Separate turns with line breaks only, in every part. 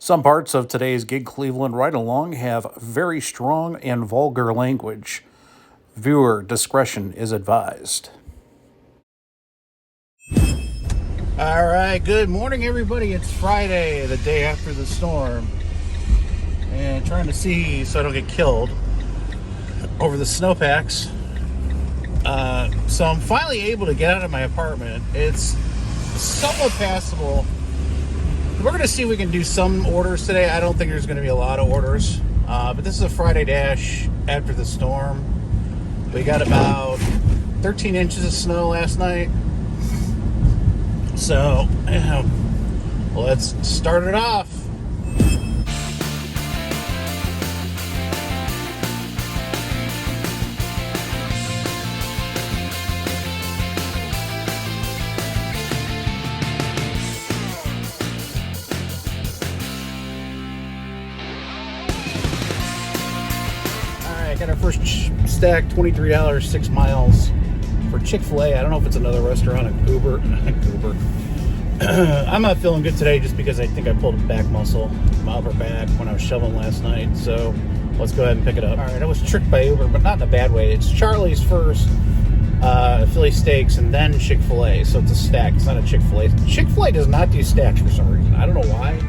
Some parts of today's Gig Cleveland Ride Along have very strong and vulgar language. Viewer discretion is advised. All right, good morning, everybody. It's Friday, the day after the storm, and trying to see so I don't get killed over the snowpacks. So I'm finally able to get out of my apartment. It's somewhat passable. We're going to see if we can do some orders today. I don't think there's going to be a lot of orders, but this is a Friday dash after the storm. We got about 13 inches of snow last night. So, let's start it off. Got our first stack, $23, 6 miles for Chick-fil-A. I don't know if it's another restaurant at Uber. I'm not feeling good today just because I think I pulled a back muscle, my upper back, when I was shoveling last night. So let's go ahead and pick it up. All right, I was tricked by Uber, but not in a bad way. It's Charlie's first, Philly steaks, and then Chick-fil-A. So it's a stack. It's not a Chick-fil-A. Chick-fil-A does not do stacks for some reason. I don't know why.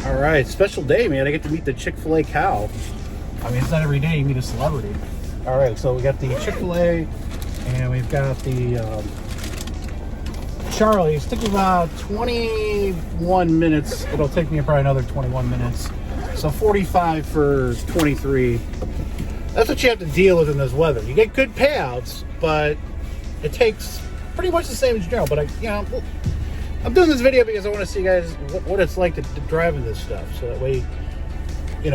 All right, special day, man. I get to meet the Chick-fil-A cow. I mean, it's not every day you meet a celebrity. All right, so we got the Chick-fil-A, and we've got the Charlie's. It took me about 21 minutes. It'll take me probably another 21 minutes. So 45 for 23. That's what you have to deal with in this weather. You get good payouts, but it takes pretty much the same as general. But I'm doing this video because I want to see, guys, what it's like to drive in this stuff. So that way, you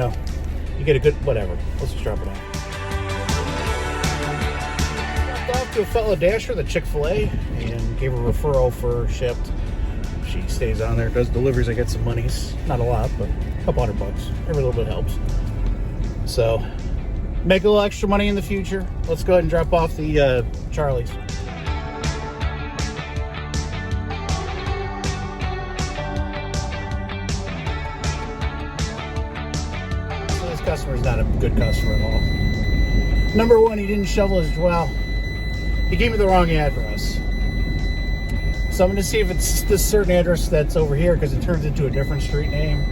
get a good, whatever. Let's just drop it off. Dropped off to a fellow dasher, the Chick-fil-A, and gave her a referral for Shipped. She stays on there, does deliveries. I get some monies. Not a lot, but a couple $100. Every little bit helps. So, make a little extra money in the future. Let's go ahead and drop off the Charlie's. Customer's not a good customer at all. Number one, he didn't shovel his well. He gave me the wrong address. So I'm going to see if it's this certain address that's over here because it turns into a different street name.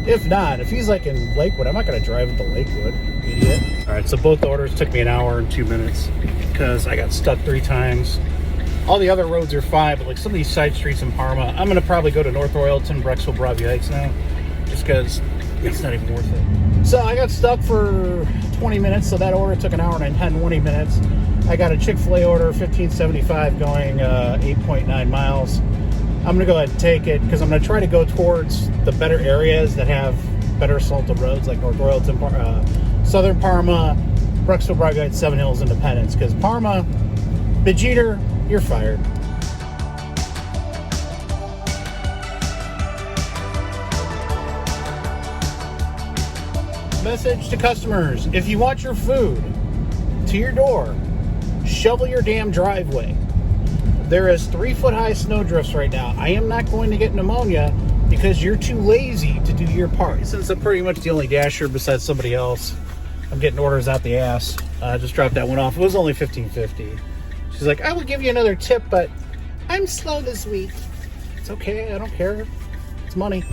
If not, if he's like in Lakewood, I'm not going to drive into Lakewood, idiot. All right, so both orders took me an hour and 2 minutes because I got stuck 3 times. All the other roads are fine, but like some of these side streets in Parma, I'm going to probably go to North Royalton, Brecksville, Broadview Heights now, just because it's not even worth it. So I got stuck for 20 minutes, so that order took an hour and 20 minutes. I got a Chick-fil-A order, $15.75, going 8.9 miles. I'm going to go ahead and take it because I'm going to try to go towards the better areas that have better assaulted roads, like North Royalton, Southern Parma, Brecksville, Broadview Heights, Seven Hills, Independence. Because Parma, Bejeter, you're fired. Message to customers: if you want your food to your door, shovel your damn driveway. There is 3-foot-high snow drifts right now. I am not going to get pneumonia because you're too lazy to do your part. Since I'm pretty much the only dasher besides somebody else, I'm getting orders out the ass. Just dropped that one off. It was only $15.50. She's like, I will give you another tip, but I'm slow this week. It's okay. I don't care. It's money.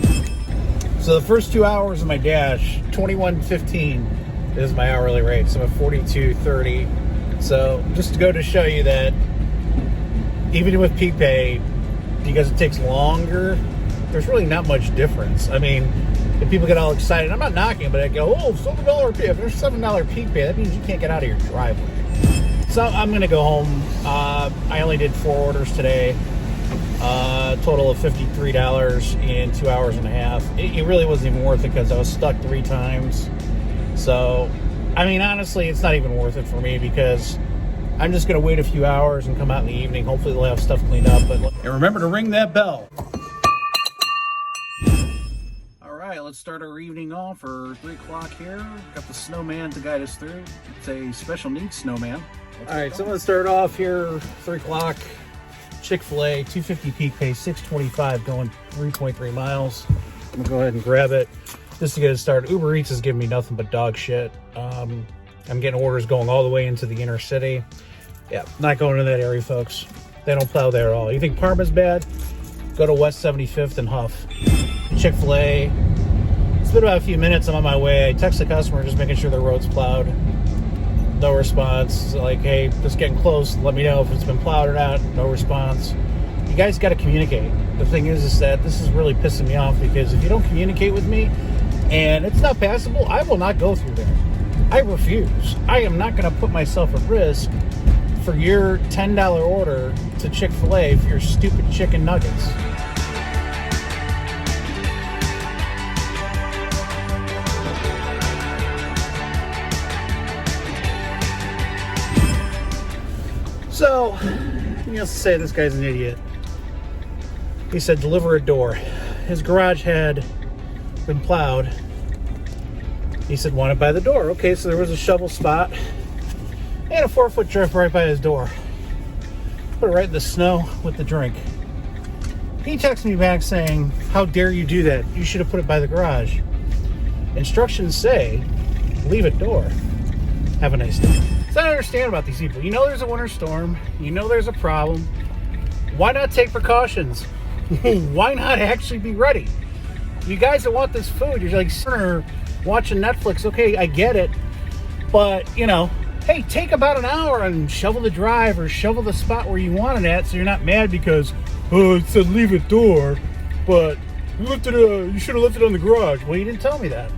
So the first 2 hours of my dash, $21.15 is my hourly rate. So I'm at $42.30. So just to go to show you that even with peak pay, because it takes longer, there's really not much difference. I mean, if people get all excited, I'm not knocking, but I go, oh, $7 peak. If there's $7 peak pay, that means you can't get out of your driveway. So I'm going to go home. I only did 4 orders today. Total of $53 in 2 hours and a half. It really wasn't even worth it because I was stuck 3 times. So, I mean, honestly, it's not even worth it for me because I'm just going to wait a few hours and come out in the evening. Hopefully they'll have stuff cleaned up. And remember to ring that bell. All right, let's start our evening off for 3 o'clock here. Got the snowman to guide us through. It's a special needs snowman. All right, so I'm going to start off here, 3 o'clock. Chick-fil-A, 250 peak pay, 625, going 3.3 miles. I'm going to go ahead and grab it just to get it started. Ubereats is giving me nothing but dog shit. I'm getting orders going all the way into the inner city. Yeah, not going to that area, folks. They don't plow there at all. You think Parma's bad? Go to West 75th and Huff. Chick-fil-A. It's been about a few minutes. I'm on my way. I text the customer just making sure the road's plowed. No response. Like, hey, just getting close. Let me know if it's been plowed or not. No response. You guys got to communicate. The thing is that this is really pissing me off because if you don't communicate with me and it's not passable, I will not go through there. I refuse. I am not going to put myself at risk for your $10 order to Chick-fil-A for your stupid chicken nuggets. So, needless to say, this guy's an idiot. He said, deliver a door. His garage had been plowed. He said, want it by the door. Okay, so there was a shovel spot and a 4-foot drift right by his door. Put it right in the snow with the drink. He texted me back saying, how dare you do that? You should have put it by the garage. Instructions say, leave it door. Have a nice day. So I don't understand about these people. You know there's a winter storm. You know there's a problem. Why not take precautions? Why not actually be ready? You guys that want this food, you're like watching Netflix. Okay, I get it. But, you know, hey, take about an hour and shovel the drive or shovel the spot where you want it at so you're not mad because, oh, it said leave it door, but you should have left it on the garage. Well, you didn't tell me that.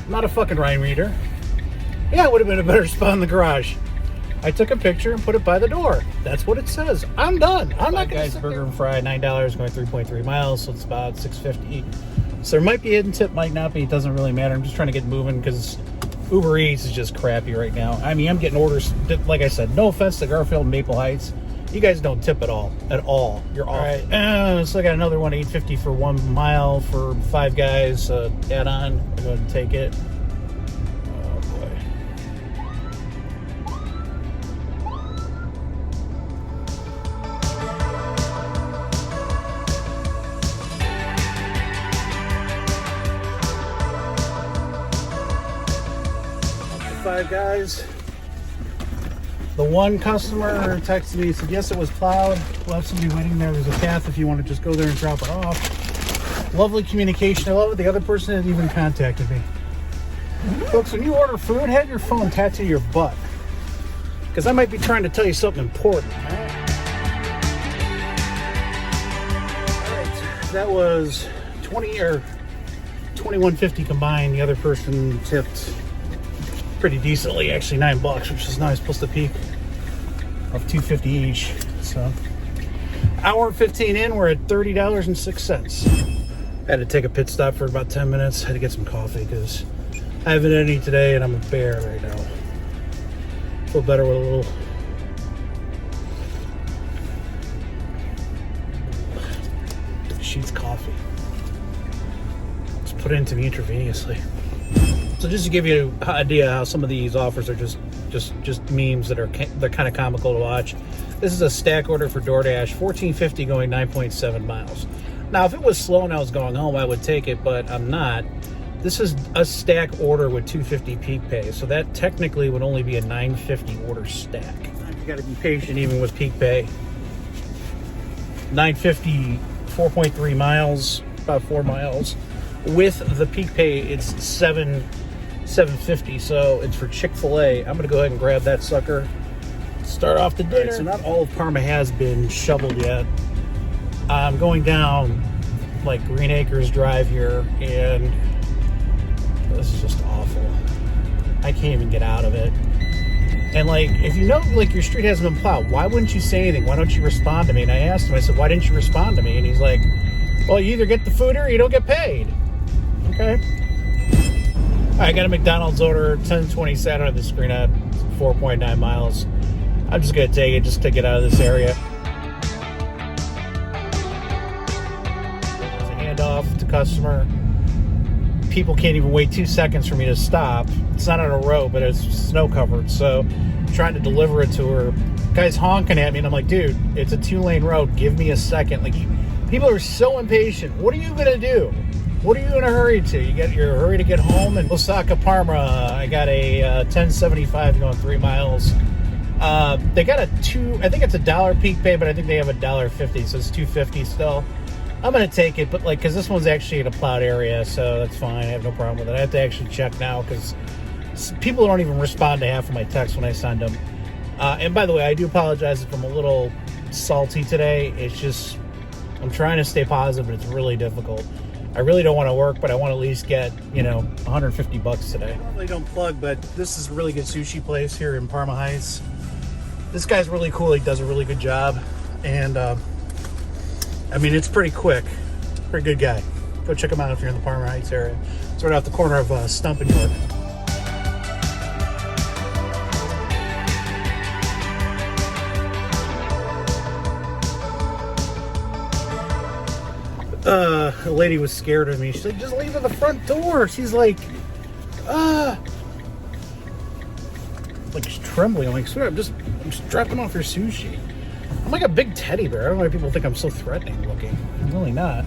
I'm not a fucking Ryan reader. Yeah, it would have been a better spot in the garage. I took a picture and put it by the door. That's what it says. I'm done. I'm not going to sit burger and fry, $9, going 3.3 miles, so it's about $6.50. So there might be a hidden tip, might not be. It doesn't really matter. I'm just trying to get moving because Ubereats is just crappy right now. I mean, I'm getting orders. Like I said, no offense to Garfield and Maple Heights. You guys don't tip at all. At all. You're all right. So I got another one, $8.50 for 1 mile for 5 guys. Add on. I'll go ahead and take it. Guys, the one customer texted me and said yes, it was plowed. We'll have somebody waiting there. There's a path if you want to just go there and drop it off. Lovely communication. I love it. The other person hasn't even contacted me. Folks, when you order food, have your phone tattooed to your butt because I might be trying to tell you something important. All right, that was 20 or 21.50 combined. The other person tipped pretty decently, actually $9, which is nice, plus the peak of $2.50 each. So hour and 15 in, we're at $30.06. Had to take a pit stop for about 10 minutes. Had to get some coffee because I haven't had any today and I'm a bear right now. Feel better with a little Sheets coffee. Just put it into me intravenously. So just to give you an idea how some of these offers are just memes they're kind of comical to watch. This is a stack order for Doordash, $14.50 going 9.7 miles. Now, if it was slow and I was going home, I would take it, but I'm not. This is a stack order with $2.50 peak pay, so that technically would only be a $9.50 order stack. You got to be patient even with peak pay. $9.50, 4.3 miles, about 4 miles. With the peak pay, it's $7.50, so it's for Chick-fil-A. I'm going to go ahead and grab that sucker. Start off the dinner. Right, so not all of Parma has been shoveled yet. I'm going down like Green Acres Drive here, and this is just awful. I can't even get out of it. And like, if you know like your street hasn't been plowed, why wouldn't you say anything? Why don't you respond to me? And I asked him, I said, why didn't you respond to me? And he's like, well, you either get the food or you don't get paid. Okay. I got a McDonald's order, 10:20 sat on the screen at 4.9 miles. I'm just gonna take it just to get out of this area. There's a handoff to customer. People can't even wait 2 seconds for me to stop. It's not on a road, but it's snow covered. So I'm trying to deliver it to her. Guy's honking at me, and I'm like, dude, it's a 2-lane road. Give me a second. Like, people are so impatient. What are you gonna do? What are you in a hurry to? You're in a hurry to get home. And Osaka Parma, I got a 1075 going 3 miles. They got I think it's $1 peak pay, but I think they have $1.50, so it's $2.50 still. I'm gonna take it, but because this one's actually in a plowed area, so that's fine. I have no problem with it. I have to actually check now because people don't even respond to half of my texts when I send them. And by the way, I do apologize if I'm a little salty today. It's just I'm trying to stay positive, but it's really difficult. I really don't want to work, but I want to at least get, $150 today. I normally don't plug, but this is a really good sushi place here in Parma Heights. This guy's really cool. He does a really good job. And, it's pretty quick. Pretty good guy. Go check him out if you're in the Parma Heights area. It's right off the corner of Stump and York. A lady was scared of me. She's like, just leave at the front door. She's like, she's trembling. I'm like, swear, I'm just dropping off your sushi. I'm like a big teddy bear. I don't know why people think I'm so threatening looking. I'm really not.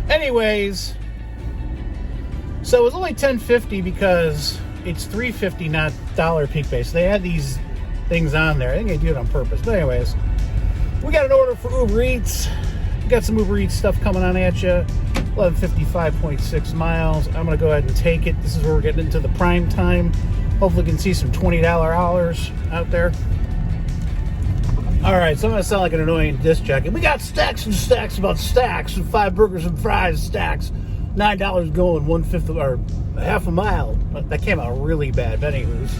Anyways, so it was only $10.50 because it's $3.50, not $1 peak pay. So they had these things on there. I think they do it on purpose. But anyways, we got an order for Ubereats. Got some Ubereats stuff coming on at you. 1155.6 miles. I'm going to go ahead and take it. This is where we're getting into the prime time. Hopefully we can see some $20 hours out there. Alright, so I'm going to sound like an annoying disc jockey. We got stacks and stacks about stacks and 5 burgers and fries stacks. $9 going 1/5 or half a mile. That came out really bad. But anyways.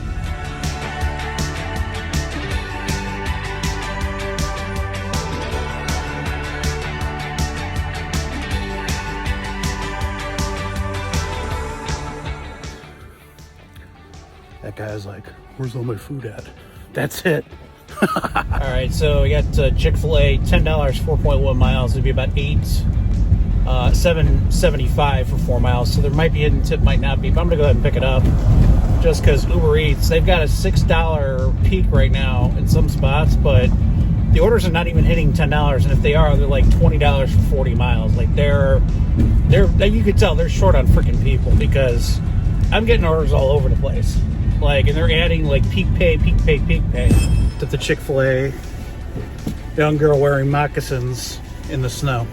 That guy's like, where's all my food at? That's it. All right, so we got Chick-fil-A, $10, 4.1 miles. It'd be about $7.75 for 4 miles. So there might be a hidden tip, might not be, but I'm gonna go ahead and pick it up just because Ubereats, they've got a $6 peak right now in some spots, but the orders are not even hitting $10, and if they are, they're like $20 for 40 miles. Like they're you could tell they're short on freaking people because I'm getting orders all over the place. And they're adding peak pay to the Chick-fil-A. Young girl wearing moccasins in the snow.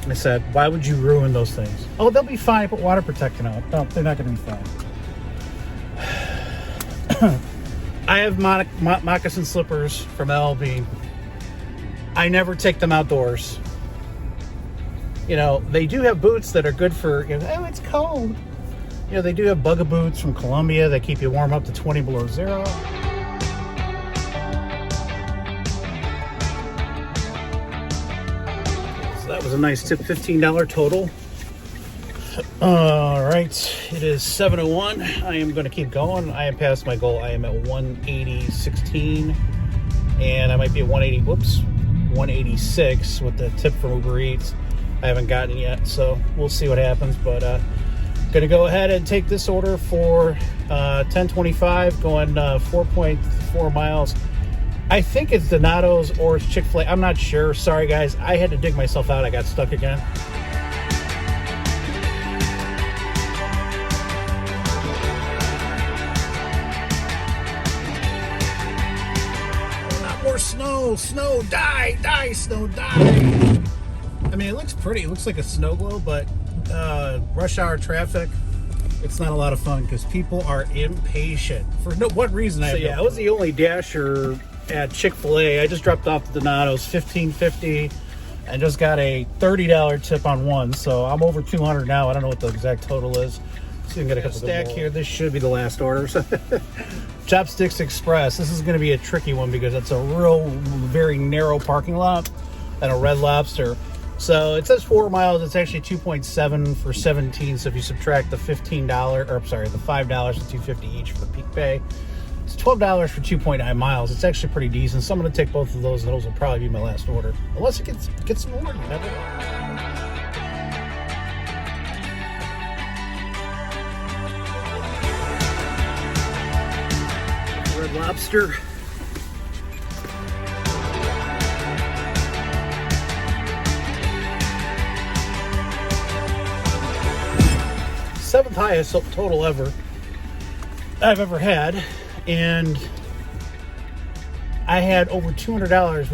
I said, why would you ruin those things? Oh, they'll be fine. Put water protectant on it. No, they're not going to be fine. I have moccasin slippers from LB. I never take them outdoors. They do have boots that are good for, oh, it's cold. They do have buggy boots from Colombia that keep you warm up to 20 below zero. So that was a nice tip, $15 total. All right, it is 7:01. I am going to keep going. I am past my goal. I am at 180.16, and I might be at 186 with the tip from Uber Eats. I haven't gotten it yet, so we'll see what happens, but gonna go ahead and take this order for $10.25 going 4.4 miles. I think it's Donato's or it's Chick-fil-A. I'm not sure. Sorry guys, I had to dig myself out. I got stuck again. Not more snow. Snow, die, snow, die. It looks pretty. It looks like a snow globe, but rush hour traffic, it's not a lot of fun because people are impatient for what reason. I was the only dasher at Chick-fil-A. I just dropped off the Donato's, $15.50, and just got a $30 tip on one, so I'm over 200 now. I don't know what the exact total is. So you can get a couple stack here. This should be the last order. Chopsticks Express. This is going to be a tricky one because it's a very narrow parking lot and a Red Lobster. So it says 4 miles. It's actually 2.7 for 17. So if you subtract the $15, or I'm sorry, the $5 to $2.50 each for the peak pay, it's $12 for 2.9 miles. It's actually pretty decent. So I'm going to take both of those. Those will probably be my last order, unless it gets some more. Red Lobster. Seventh highest total I've ever had, and I had over $200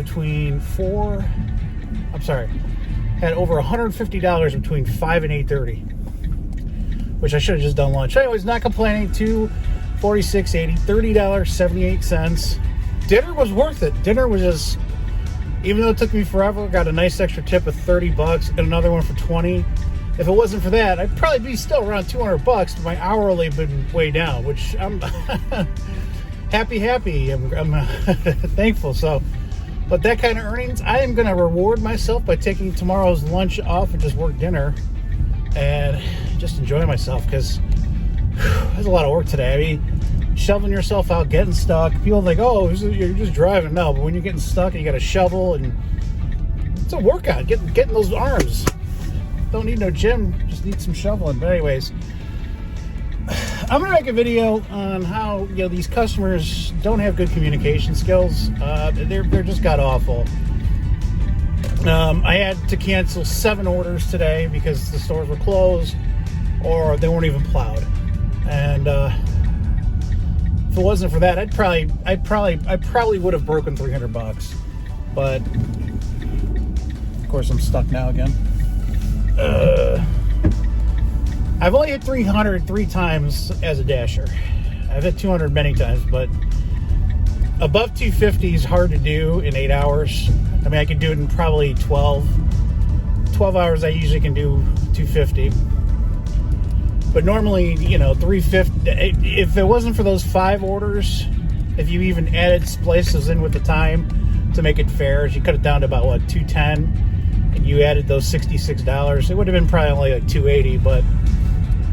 had over $150 between 5 and 8:30, which I should have just done lunch. Anyways, not complaining. $246.80, $30.78. Dinner was worth it. Dinner was just, even though it took me forever, got a nice extra tip of $30 and another one for $20. If it wasn't for that, I'd probably be still around $200, but my hourly been way down, which I'm happy. I'm thankful. So, but that kind of earnings, I am going to reward myself by taking tomorrow's lunch off and just work dinner and just enjoy myself, because there's a lot of work today. I mean, shoveling yourself out, getting stuck. People think, oh, you're just driving. No, but when you're getting stuck and you got to shovel, and it's a workout. Getting those arms. Don't need no gym, just need some shoveling. But anyways, I'm gonna make a video on how, you know, these customers don't have good communication skills. They're just god awful. I had to cancel 7 orders today because the stores were closed or they weren't even plowed. And if it wasn't for that, I probably would have broken $300. But of course, I'm stuck now again. I've only hit 300 3 times as a dasher. I've hit 200 many times, but above 250 is hard to do in 8 hours. I mean, I can do it in probably 12 hours. I usually can do 250. But normally, you know, 350. If it wasn't for those 5 orders, if you even added splices in with the time to make it fair, you cut it down to about, what, 210. And you added those $66, it would have been probably only like $280, but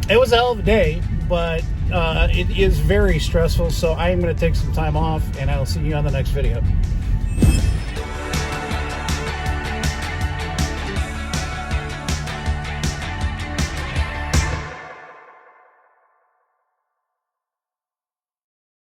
it was a hell of a day. But it is very stressful, so I am going to take some time off, and I'll see you on the next video.